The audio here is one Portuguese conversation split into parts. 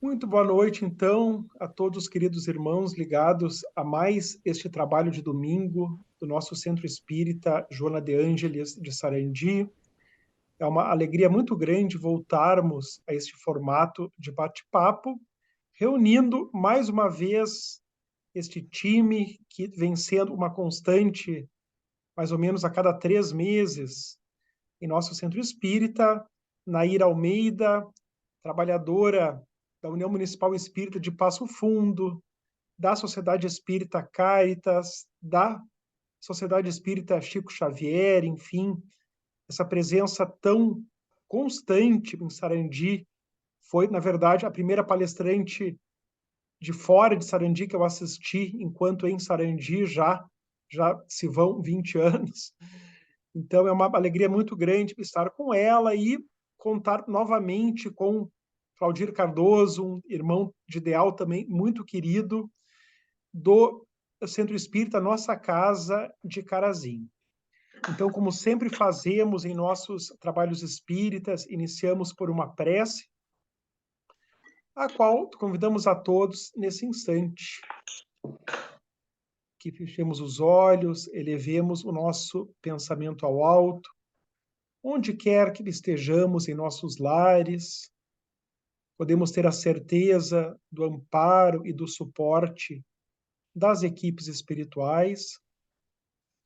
Muito boa noite, então, a todos os queridos irmãos ligados a mais este trabalho de domingo do nosso Centro Espírita Joana de Ângeles de Sarandi. É uma alegria muito grande voltarmos a este formato de bate-papo, reunindo mais uma vez este time que vem sendo uma constante, mais ou menos a cada 3 meses, em nosso Centro Espírita. Naira Almeida, trabalhadora da União Municipal Espírita de Passo Fundo, da Sociedade Espírita Caritas, da Sociedade Espírita Chico Xavier, enfim, essa presença tão constante em Sarandi. Foi, na verdade, a primeira palestrante de fora de Sarandi que eu assisti, enquanto em Sarandi já se vão 20 anos. Então, é uma alegria muito grande estar com ela e contar novamente com Claudir Cardoso, um irmão de ideal também muito querido, do Centro Espírita Nossa Casa de Carazinho. Então, como sempre fazemos em nossos trabalhos espíritas, iniciamos por uma prece, a qual convidamos a todos nesse instante. Que fechemos os olhos, elevemos o nosso pensamento ao alto, onde quer que estejamos em nossos lares, podemos ter a certeza do amparo e do suporte das equipes espirituais,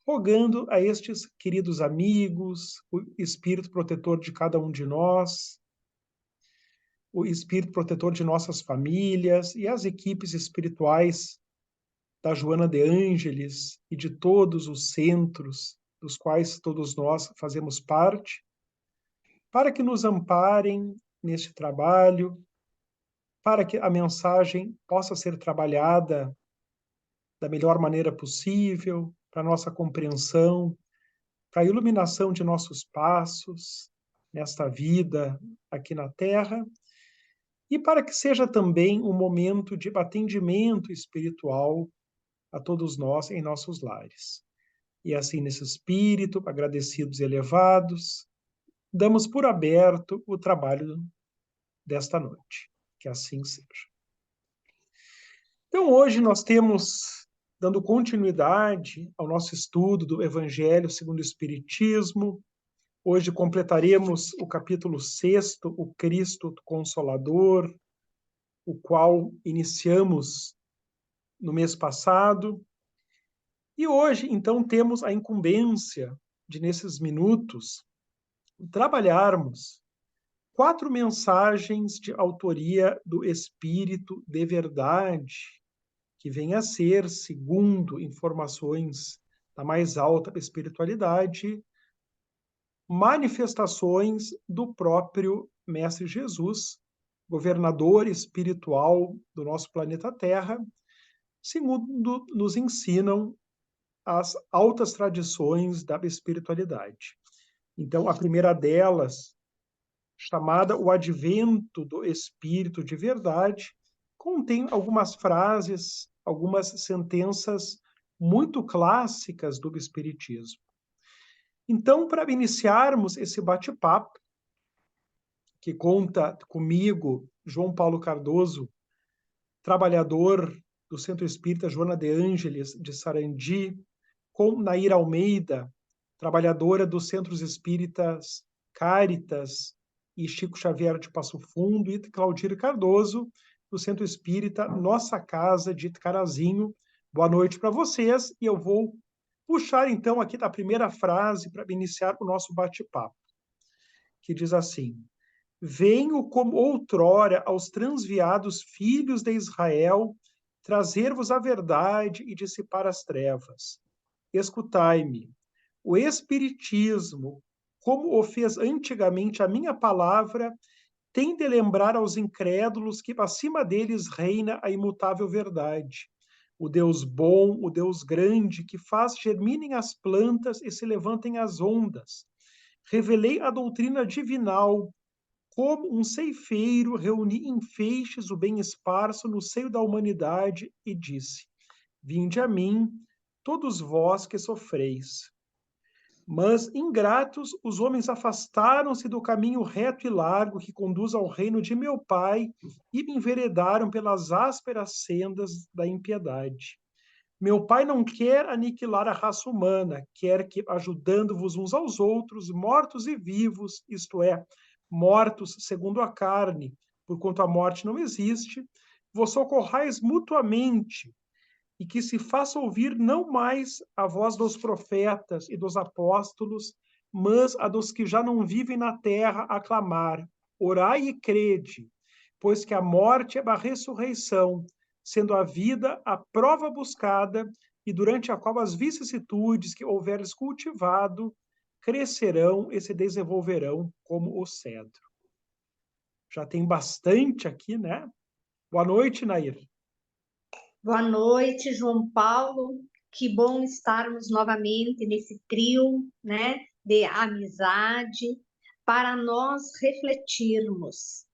rogando a estes queridos amigos, o espírito protetor de cada um de nós, o espírito protetor de nossas famílias e as equipes espirituais da Joana de Ângeles e de todos os centros dos quais todos nós fazemos parte, para que nos amparem neste trabalho, para que a mensagem possa ser trabalhada da melhor maneira possível, para nossa compreensão, para a iluminação de nossos passos nesta vida aqui na Terra, e para que seja também um momento de atendimento espiritual a todos nós em nossos lares. E assim, nesse espírito, agradecidos e elevados, damos por aberto o trabalho desta noite. Que assim seja. Então, hoje nós temos, dando continuidade ao nosso estudo do Evangelho segundo o Espiritismo, hoje completaremos o capítulo 6º, o Cristo Consolador, o qual iniciamos no mês passado. E hoje, então, temos a incumbência de, nesses minutos, trabalharmos 4 mensagens de autoria do Espírito de Verdade, que vem a ser, segundo informações da mais alta espiritualidade, manifestações do próprio Mestre Jesus, governador espiritual do nosso planeta Terra, segundo nos ensinam as altas tradições da espiritualidade. Então, a primeira delas, chamada O Advento do Espírito de Verdade, contém algumas frases, algumas sentenças muito clássicas do Espiritismo. Então, para iniciarmos esse bate-papo, que conta comigo, João Paulo Cardoso, trabalhador do Centro Espírita Joana de Ângeles de Sarandi, com Naira Almeida, trabalhadora dos Centros Espíritas Caritas e Chico Xavier de Passo Fundo, e Claudir Cardoso, do Centro Espírita Nossa Casa de Carazinho. Boa noite para vocês, e eu vou puxar então aqui da primeira frase para iniciar o nosso bate-papo, que diz assim: venho como outrora aos transviados filhos de Israel trazer-vos a verdade e dissipar as trevas. Escutai-me. O Espiritismo, como o fez antigamente a minha palavra, tem de lembrar aos incrédulos que acima deles reina a imutável verdade. O Deus bom, o Deus grande, que faz germinem as plantas e se levantem as ondas. Revelei a doutrina divinal, como um ceifeiro, reuni em feixes o bem esparso no seio da humanidade e disse: vinde a mim, todos vós que sofreis. Mas, ingratos, os homens afastaram-se do caminho reto e largo que conduz ao reino de meu Pai e me enveredaram pelas ásperas sendas da impiedade. Meu Pai não quer aniquilar a raça humana, quer que, ajudando-vos uns aos outros, mortos e vivos, isto é, mortos segundo a carne, porquanto a morte não existe, vos socorrais mutuamente, e que se faça ouvir não mais a voz dos profetas e dos apóstolos, mas a dos que já não vivem na terra a clamar: orai e crede, pois que a morte é a ressurreição, sendo a vida a prova buscada, e durante a qual as vicissitudes que houveres cultivado crescerão e se desenvolverão como o cedro. Já tem bastante aqui, né? Boa noite, Nair. Boa noite, João Paulo. Que bom estarmos novamente nesse trio, né, de amizade, para nós refletirmos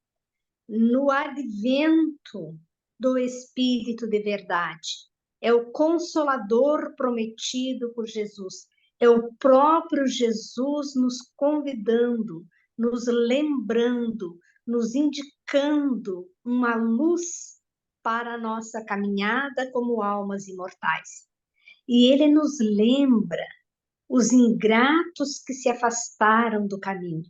no advento do Espírito de verdade. É o Consolador prometido por Jesus. É o próprio Jesus nos convidando, nos lembrando, nos indicando uma luz para a nossa caminhada como almas imortais. E ele nos lembra os ingratos que se afastaram do caminho.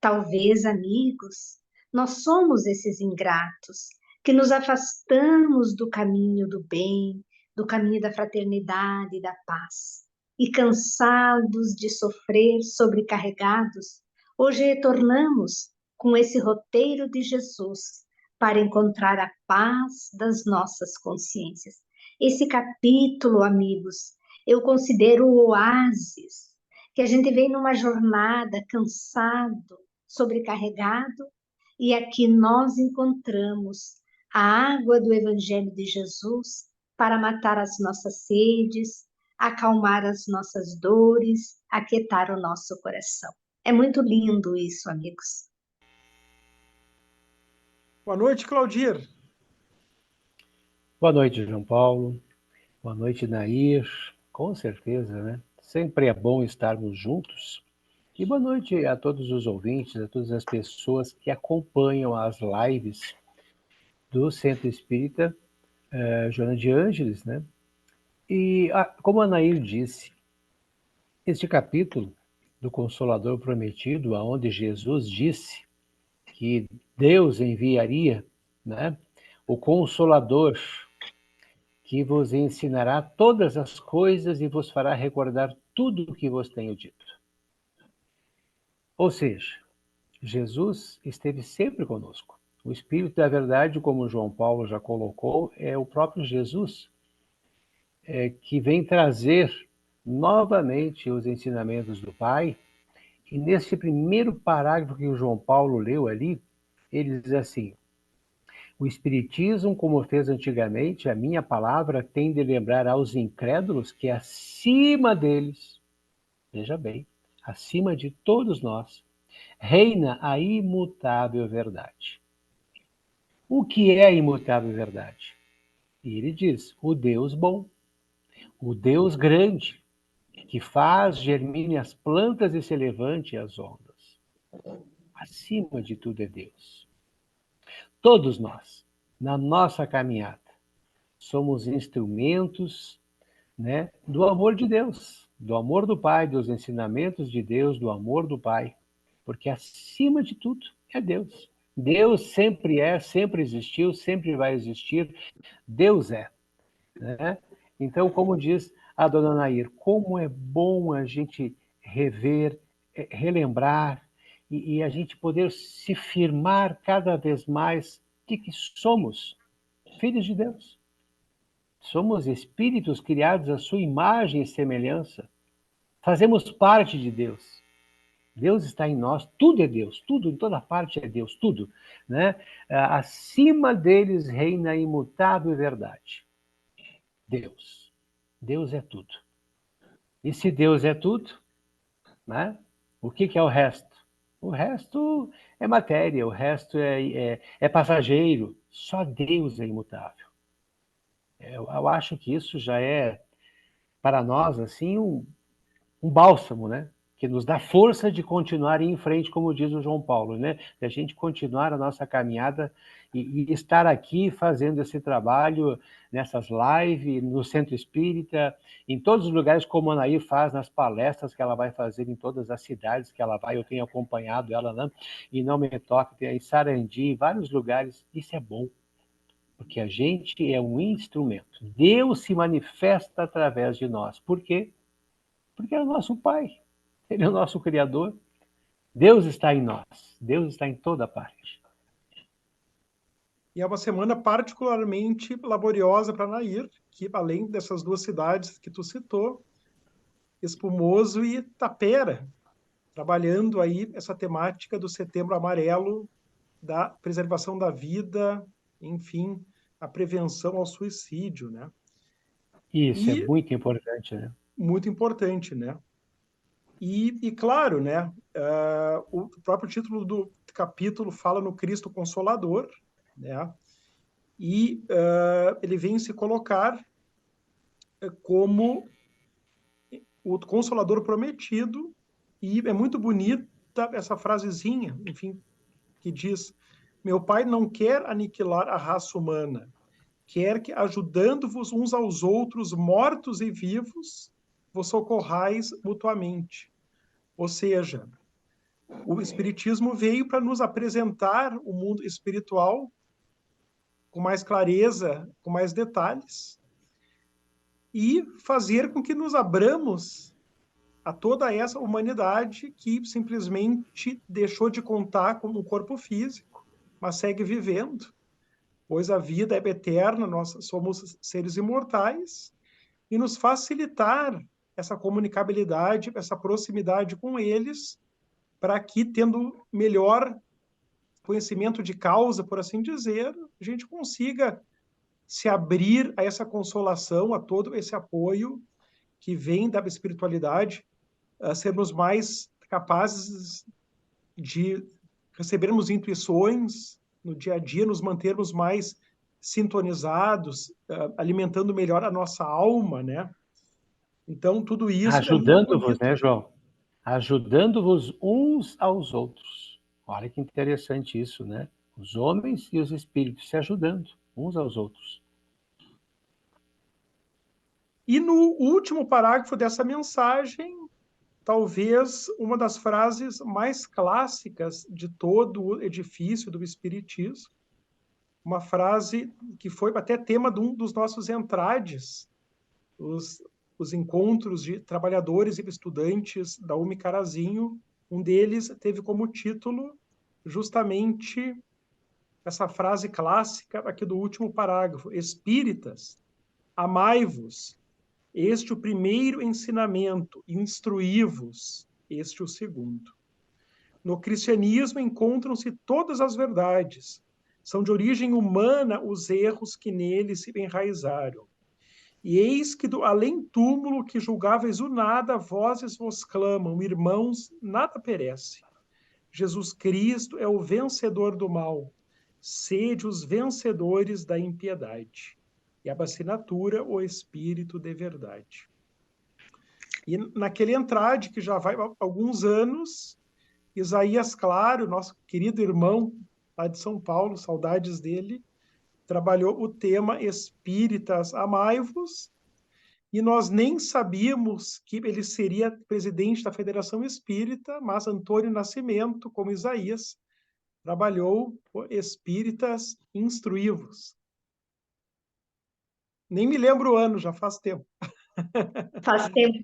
Talvez, amigos, nós somos esses ingratos, que nos afastamos do caminho do bem, do caminho da fraternidade e da paz. E cansados de sofrer, sobrecarregados, hoje retornamos com esse roteiro de Jesus para encontrar a paz das nossas consciências. Esse capítulo, amigos, eu considero o oásis, que a gente vem numa jornada cansado, sobrecarregado, e aqui nós encontramos a água do Evangelho de Jesus para matar as nossas sedes, acalmar as nossas dores, aquietar o nosso coração. É muito lindo isso, amigos. Boa noite, Claudir. Boa noite, João Paulo. Boa noite, Nair. Com certeza, né? Sempre é bom estarmos juntos. E boa noite a todos os ouvintes, a todas as pessoas que acompanham as lives do Centro Espírita Joana de Ângeles, né? E como a Nair disse, este capítulo do Consolador Prometido, aonde Jesus disse que Deus enviaria, né, o Consolador, que vos ensinará todas as coisas e vos fará recordar tudo o que vos tenho dito. Ou seja, Jesus esteve sempre conosco. O Espírito da Verdade, como João Paulo já colocou, é o próprio Jesus, que vem trazer novamente os ensinamentos do Pai. E nesse primeiro parágrafo que o João Paulo leu ali, ele diz assim: o Espiritismo, como fez antigamente, a minha palavra tem de lembrar aos incrédulos que acima deles, veja bem, acima de todos nós, reina a imutável verdade. O que é a imutável verdade? E ele diz: o Deus bom, o Deus grande, que faz germine as plantas e se levante as ondas. Acima de tudo é Deus. Todos nós, na nossa caminhada, somos instrumentos, né, do amor de Deus, do amor do Pai, dos ensinamentos de Deus, do amor do Pai, porque acima de tudo é Deus. Deus sempre é, sempre existiu, sempre vai existir. Deus é, né? Então, como diz a dona Nair, como é bom a gente rever, relembrar e a gente poder se firmar cada vez mais de que somos filhos de Deus. Somos espíritos criados à sua imagem e semelhança. Fazemos parte de Deus. Deus está em nós, tudo é Deus, tudo, em toda parte é Deus, tudo, né? Acima deles reina a imutável verdade. Deus. Deus é tudo. E se Deus é tudo, né? O que é o resto? O resto é matéria, o resto é passageiro. Só Deus é imutável. Eu acho que isso já é, para nós, assim, um bálsamo, né? que nos dá força de continuar em frente, como diz o João Paulo, né? De a gente continuar a nossa caminhada e estar aqui fazendo esse trabalho nessas lives, no Centro Espírita, em todos os lugares como a Anaí faz, nas palestras que ela vai fazer em todas as cidades que ela vai, eu tenho acompanhado ela, né? E Não Me Toque, em Sarandi, em vários lugares. Isso é bom, porque a gente é um instrumento. Deus se manifesta através de nós. Por quê? Porque é o nosso Pai. Ele é o nosso Criador. Deus está em nós. Deus está em toda parte. E é uma semana particularmente laboriosa para Nair, que além dessas duas cidades que tu citou, Espumoso e Tapera, trabalhando aí essa temática do Setembro Amarelo, da preservação da vida, enfim, a prevenção ao suicídio, né? Isso é E muito importante, né? muito importante, né? E claro, né? O próprio título do capítulo fala no Cristo Consolador, né? E ele vem se colocar como o Consolador prometido, e é muito bonita essa frasezinha, enfim, que diz: meu Pai não quer aniquilar a raça humana, quer que, ajudando-vos uns aos outros, mortos e vivos, vos socorrais mutuamente. Ou seja, o Espiritismo veio para nos apresentar o mundo espiritual com mais clareza, com mais detalhes, e fazer com que nos abramos a toda essa humanidade que simplesmente deixou de contar com o corpo físico, mas segue vivendo, pois a vida é eterna, nós somos seres imortais, e nos facilitar essa comunicabilidade, essa proximidade com eles, para que, tendo melhor conhecimento de causa, por assim dizer, a gente consiga se abrir a essa consolação, a todo esse apoio que vem da espiritualidade, a sermos mais capazes de recebermos intuições no dia a dia, nos mantermos mais sintonizados, alimentando melhor a nossa alma, né? Então, tudo isso é muito Ajudando-vos, bonito. né, João? Ajudando-vos uns aos outros. Olha que interessante isso, né? Os homens e os espíritos se ajudando uns aos outros. E no último parágrafo dessa mensagem, talvez uma das frases mais clássicas de todo o edifício do Espiritismo, uma frase que foi até tema de um dos nossos entrades, os encontros de trabalhadores e estudantes da UMI Carazinho. Um deles teve como título justamente essa frase clássica aqui do último parágrafo: Espíritas, amai-vos, este o primeiro ensinamento, instruí-vos, este o segundo. No cristianismo encontram-se todas as verdades. São de origem humana os erros que nele se enraizaram. E eis que do além-túmulo que julgáveis o nada, vozes vos clamam: irmãos, nada perece. Jesus Cristo é o vencedor do mal. Sede os vencedores da impiedade. E a assinatura, o Espírito de verdade. E naquele entrade, que já vai há alguns anos, Isaías Claro, nosso querido irmão lá de São Paulo, saudades dele, trabalhou o tema Espíritas, amai-vos, e nós nem sabíamos que ele seria presidente da Federação Espírita, mas Antônio Nascimento, como Isaías, trabalhou o Espíritas, instruí-vos. Nem me lembro o ano, já faz tempo. Faz tempo.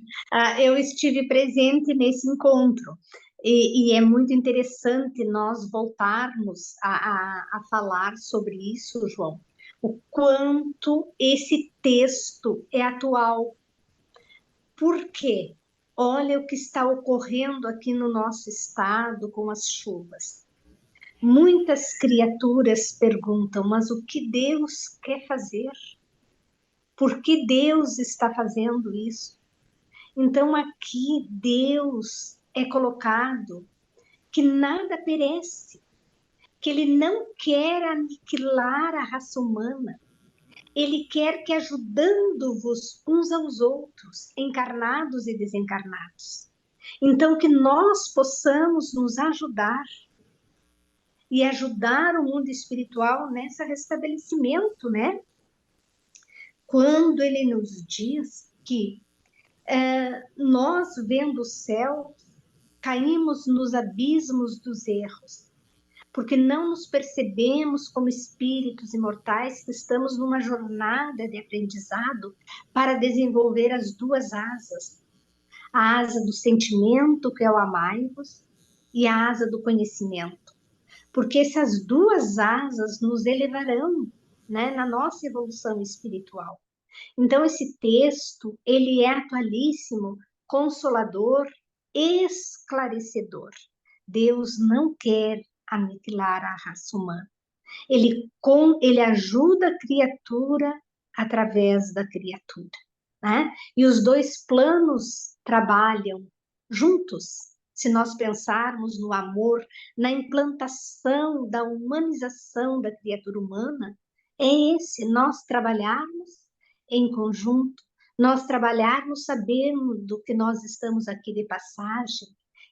Eu estive presente nesse encontro. E é muito interessante nós voltarmos a falar sobre isso, João. O quanto esse texto é atual. Por quê? Olha o que está ocorrendo aqui no nosso estado com as chuvas. Muitas criaturas perguntam, mas o que Deus quer fazer? Por que Deus está fazendo isso? Então aqui Deus é colocado que nada perece, que Ele não quer aniquilar a raça humana, Ele quer que, ajudando-vos uns aos outros, encarnados e desencarnados, Então, que nós possamos nos ajudar e ajudar o mundo espiritual nesse restabelecimento, né? Quando ele nos diz que nós, vendo o céu, caímos nos abismos dos erros, porque não nos percebemos como espíritos imortais que estamos numa jornada de aprendizado para desenvolver as duas asas, a asa do sentimento, que é o amai-vos, e a asa do conhecimento. Porque essas duas asas nos elevarão, né, na nossa evolução espiritual. Então, esse texto, ele é atualíssimo, consolador, esclarecedor. Deus não quer aniquilar a raça humana. Ele ajuda a criatura através da criatura, né? E os dois planos trabalham juntos. Se nós pensarmos no amor, na implantação da humanização da criatura humana, é esse, nós trabalharmos em conjunto, nós trabalharmos sabendo do que nós estamos aqui de passagem,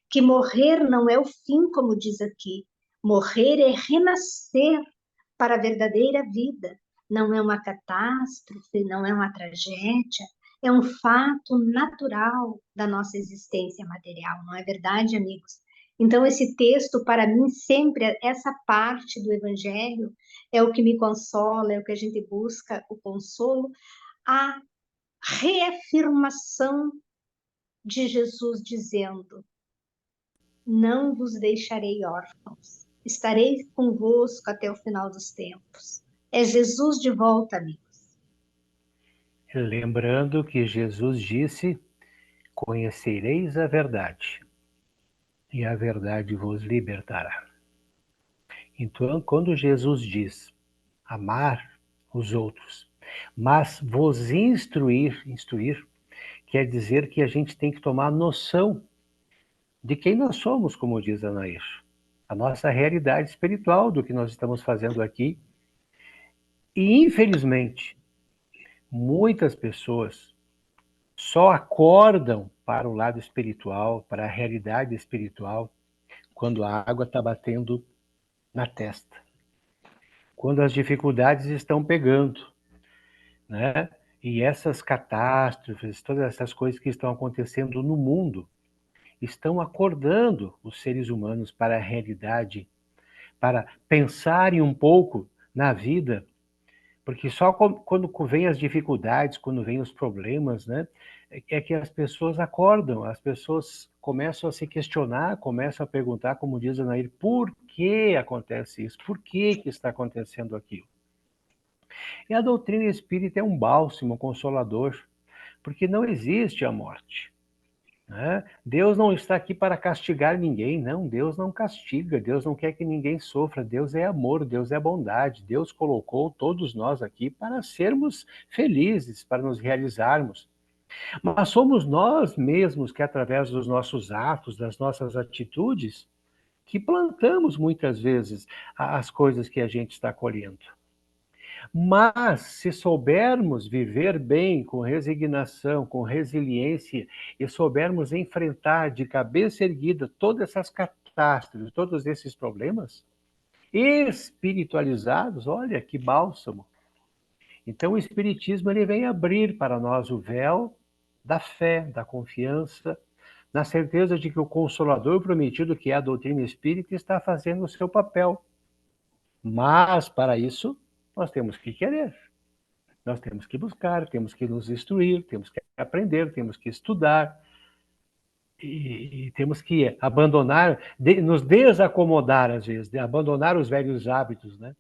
que morrer não é o fim, como diz aqui, morrer é renascer para a verdadeira vida. Não é uma catástrofe, não é uma tragédia, é um fato natural da nossa existência material, não é verdade, amigos? Então, esse texto, para mim, sempre, essa parte do Evangelho é o que me consola, é o que a gente busca, o consolo, a reafirmação de Jesus dizendo: não vos deixarei órfãos, estarei convosco até o final dos tempos. É Jesus de volta, amigos. Lembrando que Jesus disse: conhecereis a verdade, e a verdade vos libertará. Então, quando Jesus diz amar os outros, mas vos instruir, quer dizer que a gente tem que tomar noção de quem nós somos, como diz a Nair. A nossa realidade espiritual do que nós estamos fazendo aqui. E, infelizmente, muitas pessoas só acordam para o lado espiritual, para a realidade espiritual, quando a água está batendo na testa, quando as dificuldades estão pegando, né? E essas catástrofes, todas essas coisas que estão acontecendo no mundo, estão acordando os seres humanos para a realidade, para pensarem um pouco na vida, porque só quando vem as dificuldades, quando vem os problemas, né, é que as pessoas acordam, as pessoas começam a se questionar, começam a perguntar, como diz a Nair, por que acontece isso? Por que está acontecendo aquilo? E a doutrina espírita é um bálsamo, um consolador, porque não existe a morte. Né? Deus não está aqui para castigar ninguém, não. Deus não castiga, Deus não quer que ninguém sofra. Deus é amor, Deus é bondade. Deus colocou todos nós aqui para sermos felizes, para nos realizarmos. Mas somos nós mesmos que, através dos nossos atos, das nossas atitudes, que plantamos muitas vezes as coisas que a gente está colhendo. Mas, se soubermos viver bem, com resignação, com resiliência, e soubermos enfrentar de cabeça erguida todas essas catástrofes, todos esses problemas, espiritualizados, olha que bálsamo. Então, o Espiritismo ele vem abrir para nós o véu da fé, da confiança, na certeza de que o Consolador prometido, que é a doutrina espírita, está fazendo o seu papel. Mas, para isso, nós temos que querer. Nós temos que buscar, temos que nos instruir, temos que aprender, temos que estudar e temos que abandonar, nos desacomodar às vezes, abandonar os velhos hábitos, né?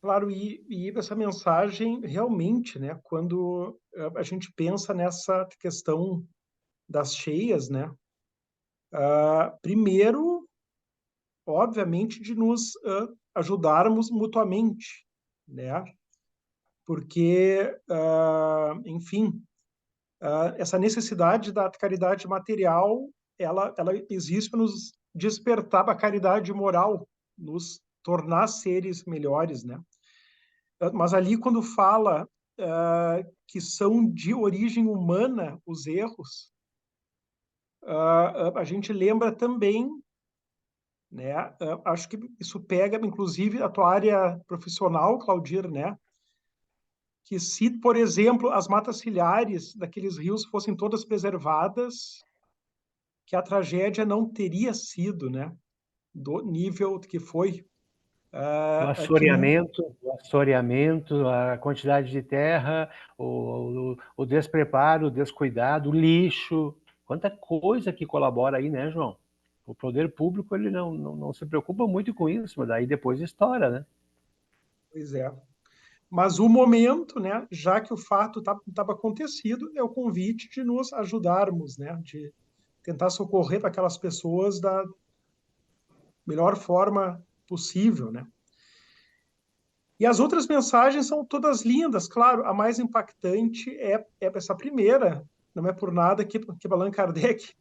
Claro, e essa mensagem realmente, né, quando a gente pensa nessa questão das cheias, né, primeiro, obviamente, de nos ajudarmos mutuamente, né, porque, enfim, essa necessidade da caridade material, ela existe para nos despertar para a caridade moral, nos tornar seres melhores, né? Mas ali, quando fala que são de origem humana os erros, a gente lembra também, né? Acho que isso pega, inclusive, a tua área profissional, Claudir, né? Que se, por exemplo, as matas ciliares daqueles rios fossem todas preservadas, que a tragédia não teria sido, né? Do nível que foi. O assoreamento, a quantidade de terra, o despreparo, o descuidado, o lixo, quanta coisa que colabora aí, né, João? O poder público ele não se preocupa muito com isso, mas daí depois estoura, né? Pois é. Mas o momento, né, já que o fato estava acontecido, é o convite de nos ajudarmos, né, de tentar socorrer aquelas pessoas da melhor forma possível, né? E as outras mensagens são todas lindas, claro, a mais impactante é essa primeira, não é por nada que Allan Kardec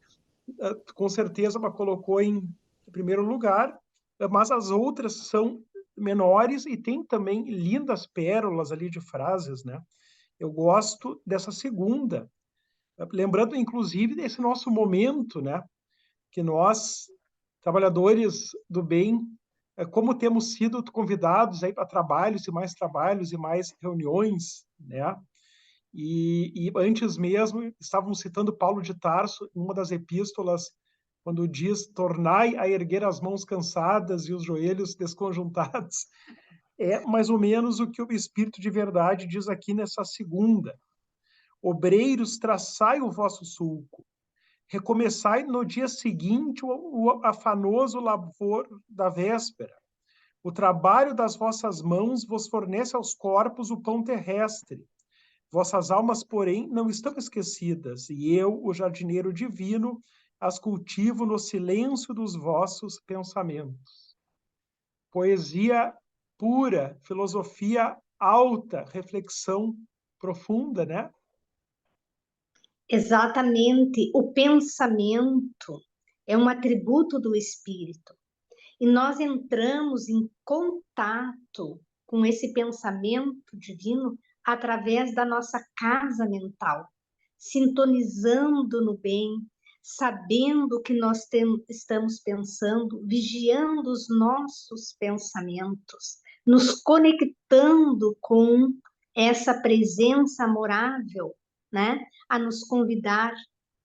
com certeza a colocou em primeiro lugar, mas as outras são menores e tem também lindas pérolas ali de frases, né? Eu gosto dessa segunda, lembrando inclusive desse nosso momento, né? Que nós, trabalhadores do bem, como temos sido convidados aí para trabalhos e mais reuniões, né? E antes mesmo, estávamos citando Paulo de Tarso, em uma das epístolas, quando diz: tornai a erguer as mãos cansadas e os joelhos desconjuntados. É mais ou menos o que o Espírito de Verdade diz aqui nessa segunda. Obreiros, traçai o vosso sulco. Recomeçai no dia seguinte o afanoso labor da véspera. O trabalho das vossas mãos vos fornece aos corpos o pão terrestre. Vossas almas, porém, não estão esquecidas, e eu, o jardineiro divino, as cultivo no silêncio dos vossos pensamentos. Poesia pura, filosofia alta, reflexão profunda, né? Exatamente, o pensamento é um atributo do espírito. E nós entramos em contato com esse pensamento divino através da nossa casa mental, sintonizando no bem, sabendo o que nós estamos pensando, vigiando os nossos pensamentos, nos conectando com essa presença amorável, né? A nos convidar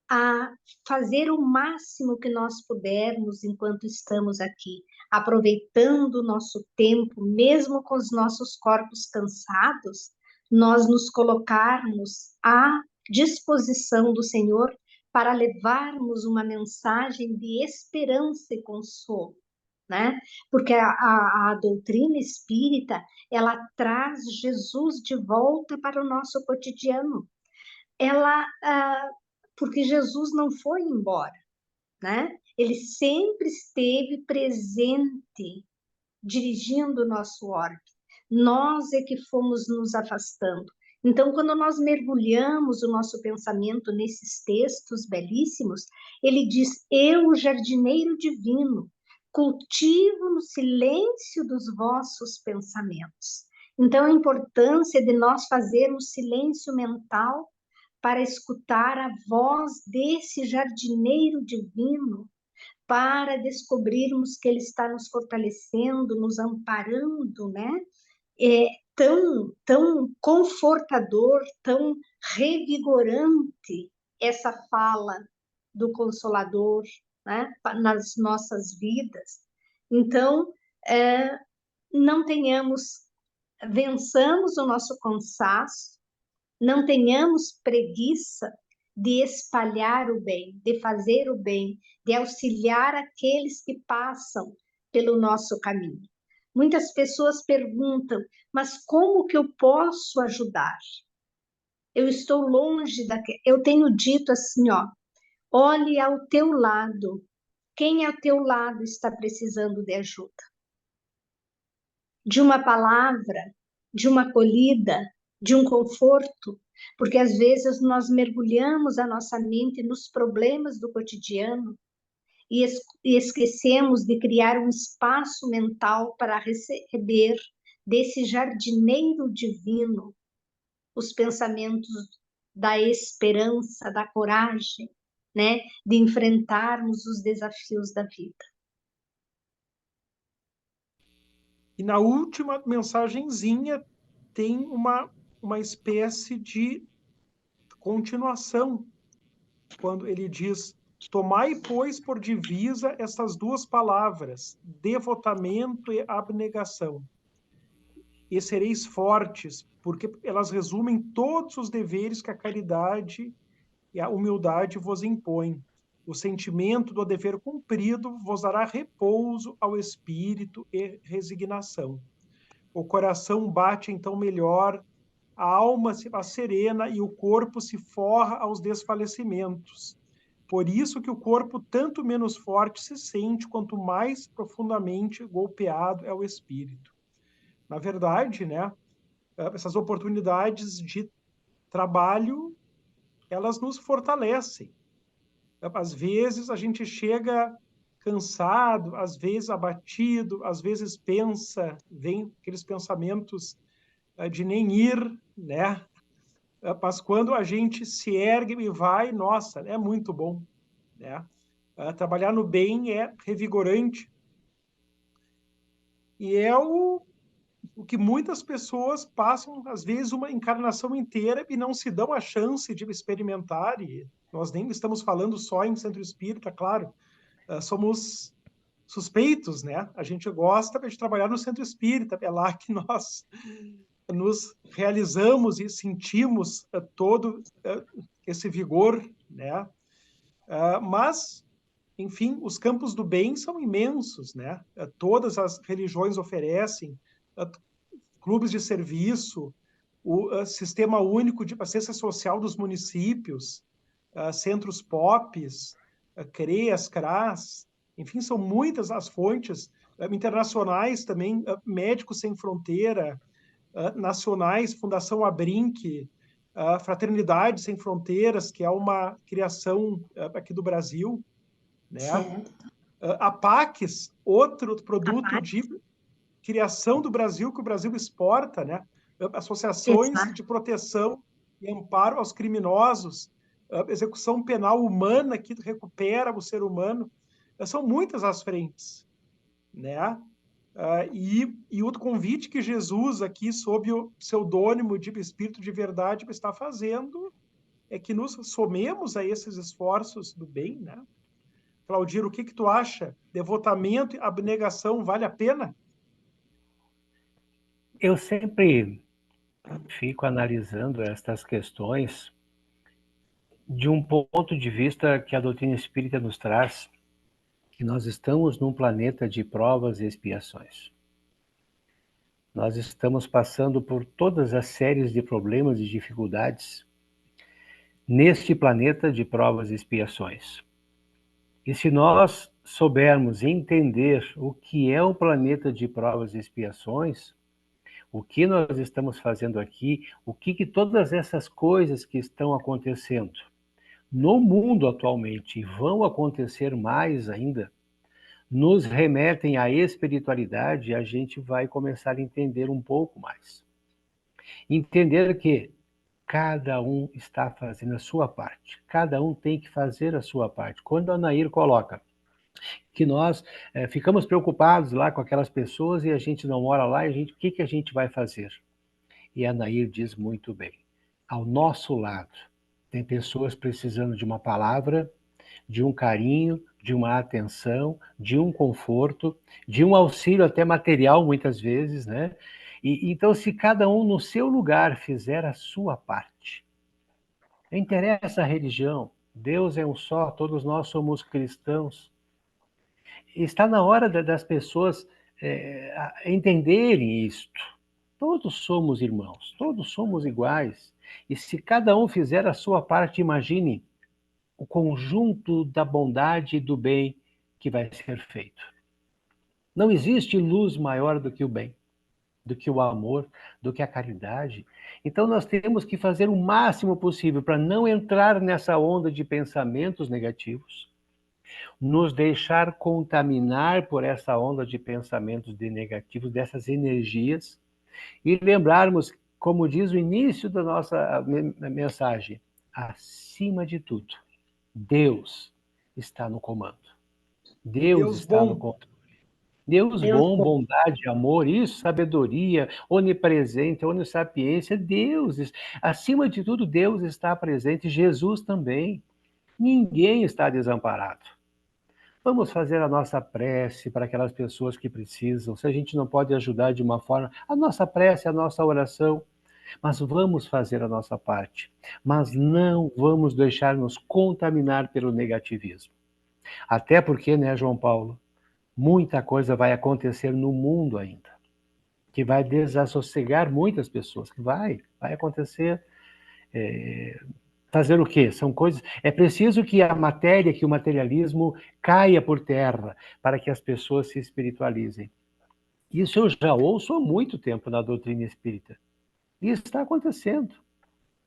a fazer o máximo que nós pudermos enquanto estamos aqui, aproveitando o nosso tempo, mesmo com os nossos corpos cansados, nós nos colocarmos à disposição do Senhor para levarmos uma mensagem de esperança e consolo, né? Porque a doutrina espírita, ela traz Jesus de volta para o nosso cotidiano. Ela porque Jesus não foi embora, né? Ele sempre esteve presente, dirigindo o nosso orbe. Nós é que fomos nos afastando. Então, quando nós mergulhamos o nosso pensamento nesses textos belíssimos, ele diz: eu, o jardineiro divino, cultivo no silêncio dos vossos pensamentos. Então, a importância de nós fazermos silêncio mental para escutar a voz desse jardineiro divino, para descobrirmos que ele está nos fortalecendo, nos amparando, né? É tão confortador, tão revigorante essa fala do Consolador, né? Nas nossas vidas. Então, não vençamos o nosso cansaço, não tenhamos preguiça de espalhar o bem, de fazer o bem, de auxiliar aqueles que passam pelo nosso caminho. Muitas pessoas perguntam, mas como que eu posso ajudar? Eu estou longe daquele. Eu tenho dito assim, ó, olhe ao teu lado. Quem ao teu lado está precisando de ajuda? De uma palavra, de uma acolhida, de um conforto, porque às vezes nós mergulhamos a nossa mente nos problemas do cotidiano e esquecemos de criar um espaço mental para receber desse jardineiro divino os pensamentos da esperança, da coragem, né, de enfrentarmos os desafios da vida. E na última mensagenzinha tem uma espécie de continuação, quando ele diz: tomai, pois, por divisa essas duas palavras, devotamento e abnegação, e sereis fortes, porque elas resumem todos os deveres que a caridade e a humildade vos impõem. O sentimento do dever cumprido vos dará repouso ao espírito e resignação. O coração bate então melhor, a alma se serena e o corpo se forra aos desfalecimentos. Por isso que o corpo tanto menos forte se sente, quanto mais profundamente golpeado é o espírito. Na verdade, né, essas oportunidades de trabalho, elas nos fortalecem. Às vezes a gente chega cansado, às vezes abatido, às vezes pensa, vem aqueles pensamentos de nem ir, né? Mas quando a gente se ergue e vai, nossa, é muito bom, né? Trabalhar no bem é revigorante. E é o que muitas pessoas passam, às vezes, uma encarnação inteira e não se dão a chance de experimentar. E nós nem estamos falando só em centro espírita, claro. Somos suspeitos, né? A gente gosta de trabalhar no centro espírita, é lá que nós nos realizamos e sentimos todo esse vigor, né? Mas, enfim, os campos do bem são imensos, né? Todas as religiões oferecem clubes de serviço, o sistema único de assistência social dos municípios, centros POPs, CREAS, CRAS, enfim, são muitas as fontes internacionais também, Médicos Sem Fronteira, nacionais, Fundação Abrinq, Fraternidade Sem Fronteiras, que é uma criação aqui do Brasil, né? Certo. A PACS, outro produto de criação do Brasil, que o Brasil exporta, né? Associações Exato. de proteção e amparo aos criminosos, execução penal humana que recupera o ser humano. São muitas as frentes, né? E outro convite que Jesus, aqui, sob o pseudônimo de Espírito de Verdade, está fazendo é que nos somemos a esses esforços do bem, né? Claudir, o que tu acha? Devotamento e abnegação vale a pena? Eu sempre fico analisando estas questões de um ponto de vista que a doutrina espírita nos traz, que nós estamos num planeta de provas e expiações. Nós estamos passando por todas as séries de problemas e dificuldades neste planeta de provas e expiações. E se nós soubermos entender o que é um planeta de provas e expiações, o que nós estamos fazendo aqui, o que todas essas coisas que estão acontecendo no mundo atualmente e vão acontecer mais ainda, nos remetem à espiritualidade, a gente vai começar a entender um pouco mais. Entender que cada um está fazendo a sua parte, cada um tem que fazer a sua parte. Quando a Nair coloca que nós ficamos preocupados lá com aquelas pessoas e a gente não mora lá, e o que a gente vai fazer? E a Nair diz muito bem, ao nosso lado tem pessoas precisando de uma palavra, de um carinho, de uma atenção, de um conforto, de um auxílio até material muitas vezes, né? E então, se cada um no seu lugar fizer a sua parte, não interessa a religião, Deus é um só, todos nós somos cristãos. Está na hora das pessoas entenderem isto. Todos somos irmãos, todos somos iguais. E se cada um fizer a sua parte, imagine o conjunto da bondade e do bem que vai ser feito. Não existe luz maior do que o bem, do que o amor, do que a caridade. Então nós temos que fazer o máximo possível para não entrar nessa onda de pensamentos negativos, nos deixar contaminar por essa onda de pensamentos negativos, dessas energias, e lembrarmos, como diz o início da nossa mensagem, acima de tudo, Deus está no comando. Deus Deus está no bom. controle. Deus Deus bom, bom. bondade, amor, isso, sabedoria, onipresença, onissapiência, Deus. Acima de tudo, Deus está presente, Jesus também. Ninguém está desamparado. Vamos fazer a nossa prece para aquelas pessoas que precisam. Se a gente não pode ajudar de uma forma, a nossa prece, a nossa oração, mas vamos fazer a nossa parte. Mas não vamos deixar nos contaminar pelo negativismo. Até porque, né, João Paulo, muita coisa vai acontecer no mundo ainda, que vai desassossegar muitas pessoas, que vai acontecer. Fazer o quê? São coisas. É preciso que a matéria, que o materialismo caia por terra para que as pessoas se espiritualizem. Isso eu já ouço há muito tempo na doutrina espírita. E está acontecendo.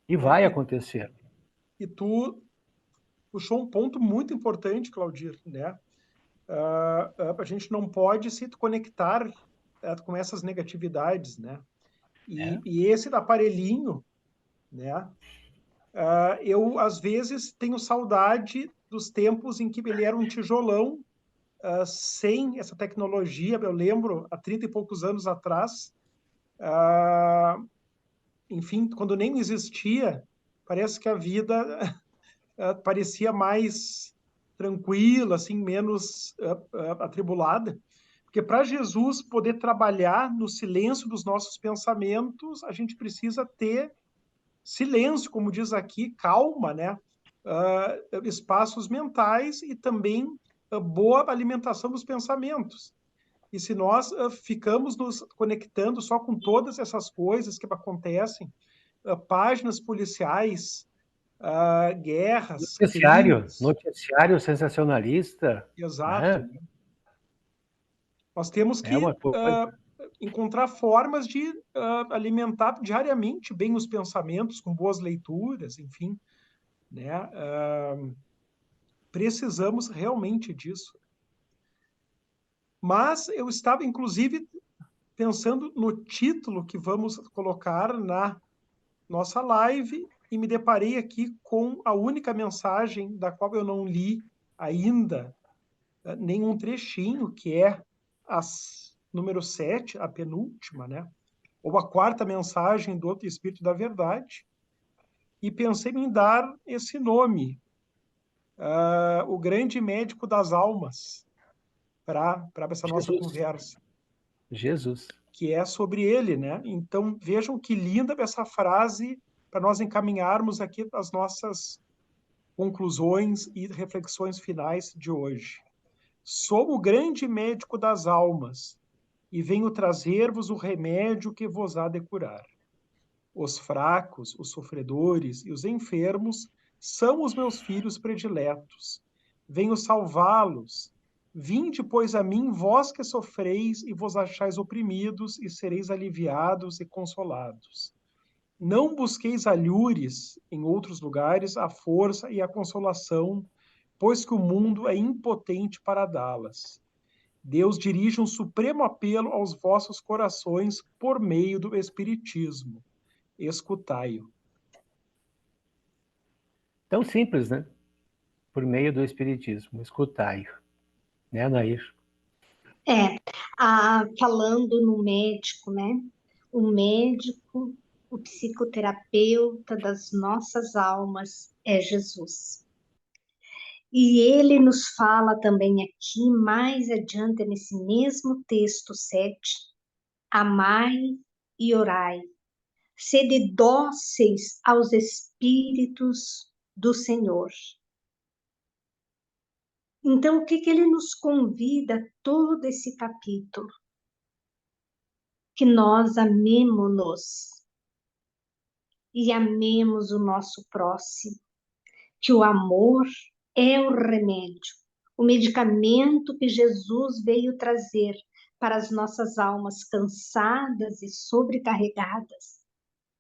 E vai acontecer. E tu puxou um ponto muito importante, Claudir, né? A gente não pode se conectar com essas negatividades, né? E esse aparelhinho, né? Eu, às vezes, tenho saudade dos tempos em que ele era um tijolão, sem essa tecnologia. Eu lembro, há 30 e poucos anos atrás, enfim, quando nem existia, parece que a vida parecia mais tranquila, assim, menos atribulada. Porque para Jesus poder trabalhar no silêncio dos nossos pensamentos, a gente precisa ter silêncio, como diz aqui, calma, né? Espaços mentais e também boa alimentação dos pensamentos. E se nós ficamos nos conectando só com todas essas coisas que acontecem, páginas policiais, guerras, crimes, Noticiário sensacionalista, exato, né? né? Nós temos É que uma coisa. encontrar formas de alimentar diariamente bem os pensamentos, com boas leituras, enfim, né? Precisamos realmente disso. Mas eu estava, inclusive, pensando no título que vamos colocar na nossa live e me deparei aqui com a única mensagem da qual eu não li ainda nenhum trechinho, que é a número 7, a penúltima, né? Ou a quarta mensagem do Outro Espírito da Verdade, e pensei em dar esse nome, o grande médico das almas, para essa nossa Jesus. conversa, Jesus. que é sobre ele, né? Então, vejam que linda essa frase para nós encaminharmos aqui as nossas conclusões e reflexões finais de hoje. Sou o grande médico das almas e venho trazer-vos o remédio que vos há de curar. Os fracos, os sofredores e os enfermos são os meus filhos prediletos. Venho salvá-los. Vinde, pois, a mim, vós que sofreis e vos achais oprimidos, e sereis aliviados e consolados. Não busqueis alhures em outros lugares a força e a consolação, pois que o mundo é impotente para dá-las. Deus dirige um supremo apelo aos vossos corações por meio do Espiritismo. Escutai-o. Tão simples, né? Por meio do Espiritismo. Escutai-o. Né, Nair? Falando no médico, né? O médico, o psicoterapeuta das nossas almas é Jesus. E ele nos fala também aqui, mais adiante, nesse mesmo texto 7, amai e orai, sede dóceis aos Espíritos do Senhor. Então, o que ele nos convida todo esse capítulo? Que nós amemo-nos e amemos o nosso próximo, que o amor é o remédio, o medicamento que Jesus veio trazer para as nossas almas cansadas e sobrecarregadas,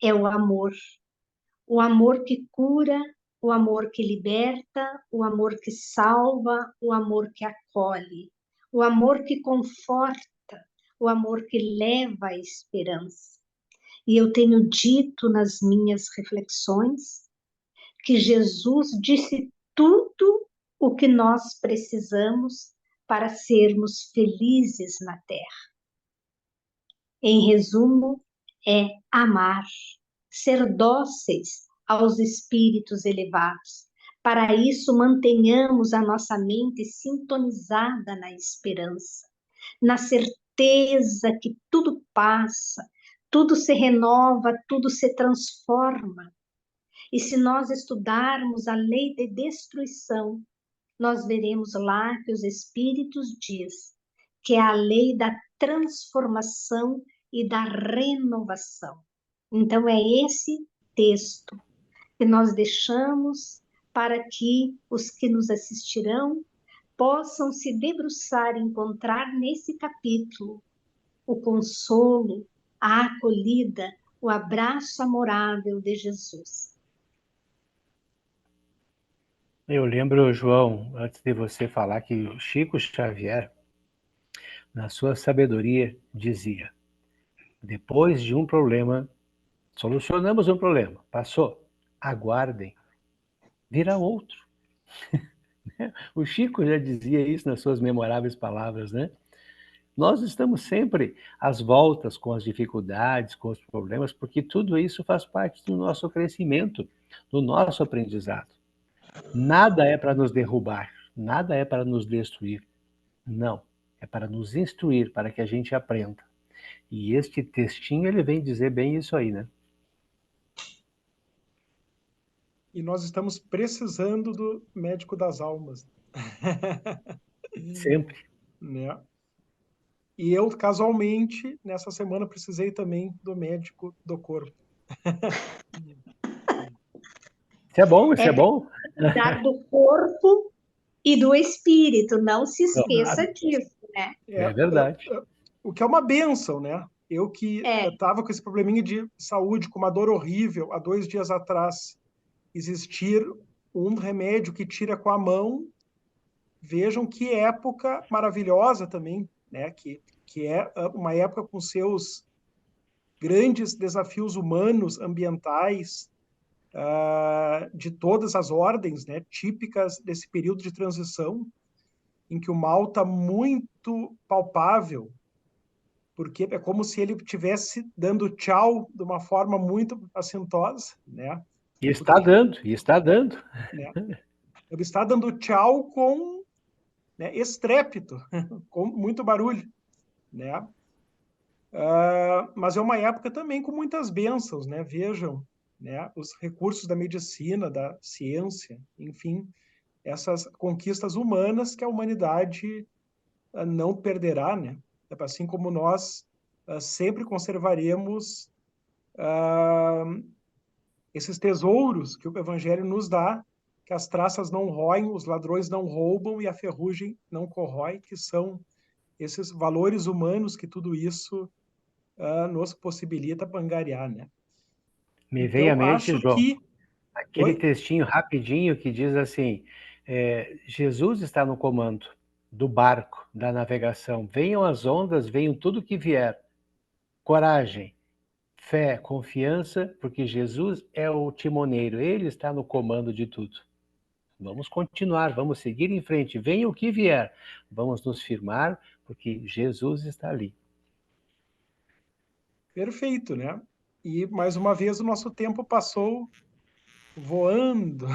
é o amor que cura, o amor que liberta, o amor que salva, o amor que acolhe, o amor que conforta, o amor que leva a esperança. E eu tenho dito nas minhas reflexões que Jesus disse tudo o que nós precisamos para sermos felizes na Terra. Em resumo, é amar, ser dóceis aos espíritos elevados. Para isso, mantenhamos a nossa mente sintonizada na esperança, na certeza que tudo passa, tudo se renova, tudo se transforma. E se nós estudarmos a lei de destruição, nós veremos lá que os Espíritos diz que é a lei da transformação e da renovação. Então, é esse texto que nós deixamos para que os que nos assistirão possam se debruçar e encontrar nesse capítulo o consolo, a acolhida, o abraço amorável de Jesus. Eu lembro, João, antes de você falar, que o Chico Xavier, na sua sabedoria, dizia: depois de um problema, solucionamos um problema, passou, aguardem, virá outro. O Chico já dizia isso nas suas memoráveis palavras, né? Nós estamos sempre às voltas com as dificuldades, com os problemas, porque tudo isso faz parte do nosso crescimento, do nosso aprendizado. Nada é para nos derrubar, nada é para nos destruir. Não, é para nos instruir, para que a gente aprenda. E este textinho, ele vem dizer bem isso aí, né? E nós estamos precisando do médico das almas. Sempre. Né? E eu, casualmente, nessa semana, precisei também do médico do corpo. Isso é bom, isso é bom. Cuidar do corpo e do espírito, não se esqueça disso, né? É verdade. O que é uma bênção, né? Eu que estava com esse probleminha de saúde, com uma dor horrível, há 2 dias atrás, existir um remédio que tira com a mão. Vejam que época maravilhosa também, né? Que é uma época com seus grandes desafios humanos, ambientais, de todas as ordens, né? Típicas desse período de transição, em que o mal está muito palpável, porque é como se ele estivesse dando tchau de uma forma muito assintosa, né? E está dando, e está dando. Né? Ele está dando tchau com, né, estrépito, com muito barulho, né? Mas é uma época também com muitas bênçãos, né? Vejam, né? Os recursos da medicina, da ciência, enfim, essas conquistas humanas que a humanidade não perderá, né? Assim como nós sempre conservaremos esses tesouros que o Evangelho nos dá, que as traças não roem, os ladrões não roubam e a ferrugem não corrói, que são esses valores humanos que tudo isso nos possibilita angariar, né? Me Então, vem à mente, acho João, que... aquele textinho rapidinho que diz assim, Jesus está no comando do barco, da navegação. Venham as ondas, venham tudo que vier. Coragem, fé, confiança, porque Jesus é o timoneiro, ele está no comando de tudo. Vamos continuar, vamos seguir em frente, venha o que vier, vamos nos firmar, porque Jesus está ali. Perfeito, né? E, mais uma vez, o nosso tempo passou voando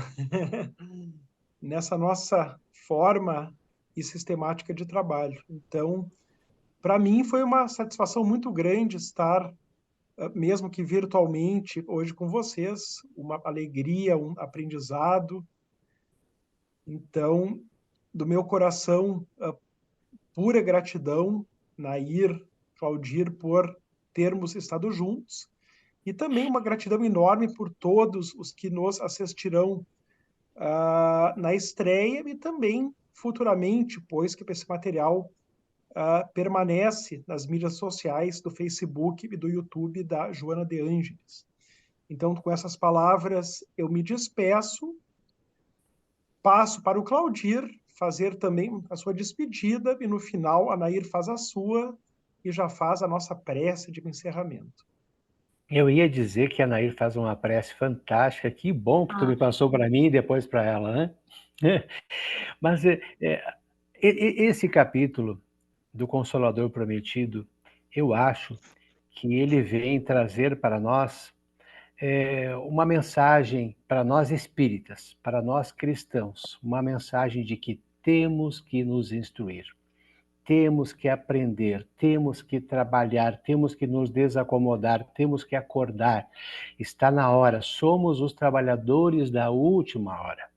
nessa nossa forma e sistemática de trabalho. Então, para mim, foi uma satisfação muito grande estar, mesmo que virtualmente, hoje com vocês, uma alegria, um aprendizado. Então, do meu coração, pura gratidão, Nair, Claudir, por termos estado juntos, e também uma gratidão enorme por todos os que nos assistirão na estreia e também futuramente, pois que esse material permanece nas mídias sociais do Facebook e do YouTube da Joana de Ângeles. Então, com essas palavras, eu me despeço, passo para o Claudir fazer também a sua despedida e no final a Nair faz a sua e já faz a nossa prece de encerramento. Eu ia dizer que a Nair faz uma prece fantástica, que bom que tu me passou para mim e depois para ela, né? Mas esse capítulo do Consolador Prometido, eu acho que ele vem trazer para nós uma mensagem para nós espíritas, para nós cristãos, uma mensagem de que temos que nos instruir, temos que aprender, temos que trabalhar, temos que nos desacomodar, temos que acordar. Está na hora, somos os trabalhadores da última hora.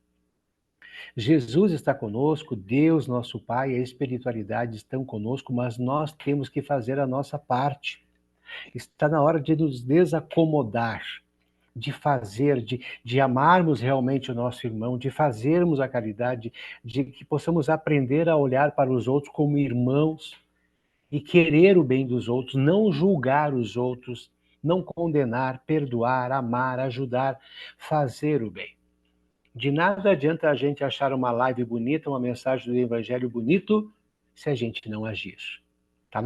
Jesus está conosco, Deus, nosso Pai, a espiritualidade estão conosco, mas nós temos que fazer a nossa parte. Está na hora de nos desacomodar, de fazer, de amarmos realmente o nosso irmão, de fazermos a caridade, de que possamos aprender a olhar para os outros como irmãos e querer o bem dos outros, não julgar os outros, não condenar, perdoar, amar, ajudar, fazer o bem. De nada adianta a gente achar uma live bonita, uma mensagem do Evangelho bonito, se a gente não agir. Está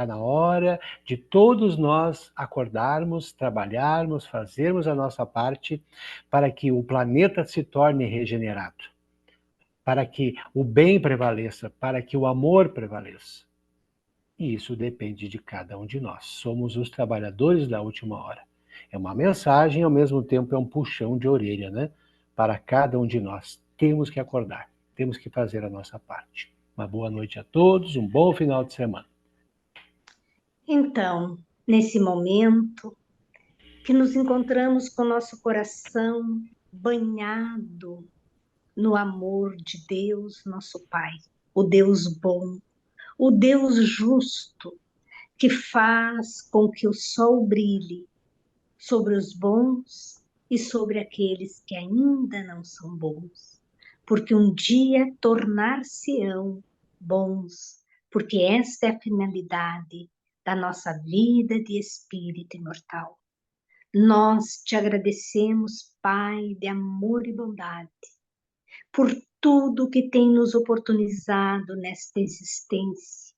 na hora de todos nós acordarmos, trabalharmos, fazermos a nossa parte para que o planeta se torne regenerado, para que o bem prevaleça, para que o amor prevaleça. E isso depende de cada um de nós. Somos os trabalhadores da última hora. É uma mensagem, ao mesmo tempo é um puxão de orelha, né? Para cada um de nós. Temos que acordar, temos que fazer a nossa parte. Uma boa noite a todos, um bom final de semana. Então, nesse momento que nos encontramos com nosso coração banhado no amor de Deus, nosso Pai, o Deus bom, o Deus justo, que faz com que o sol brilhe sobre os bons e sobre aqueles que ainda não são bons, porque um dia tornar-se-ão bons, porque esta é a finalidade da nossa vida de espírito imortal. Nós te agradecemos, Pai de amor e bondade, por tudo que tem nos oportunizado nesta existência,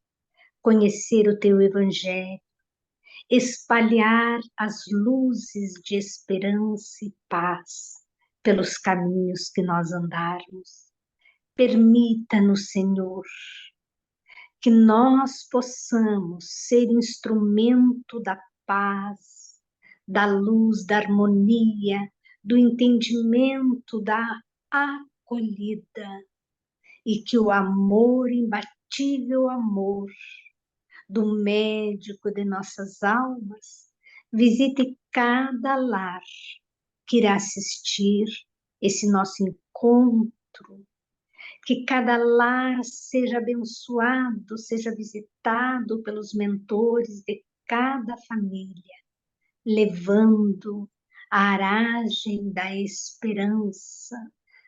conhecer o teu Evangelho, espalhar as luzes de esperança e paz pelos caminhos que nós andarmos. Permita-nos, Senhor, que nós possamos ser instrumento da paz, da luz, da harmonia, do entendimento, da acolhida, e que o amor, imbatível amor, do médico de nossas almas, visite cada lar que irá assistir esse nosso encontro, que cada lar seja abençoado, seja visitado pelos mentores de cada família, levando a aragem da esperança,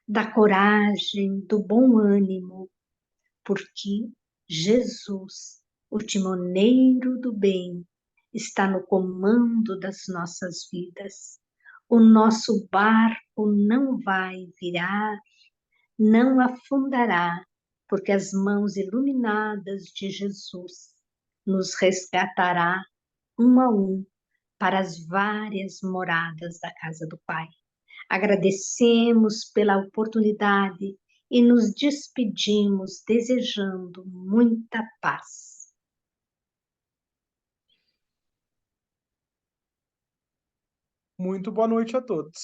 da coragem, do bom ânimo, porque Jesus, o timoneiro do bem, está no comando das nossas vidas. O nosso barco não vai virar, não afundará, porque as mãos iluminadas de Jesus nos resgatará um a um para as várias moradas da casa do Pai. Agradecemos pela oportunidade e nos despedimos desejando muita paz. Muito boa noite a todos.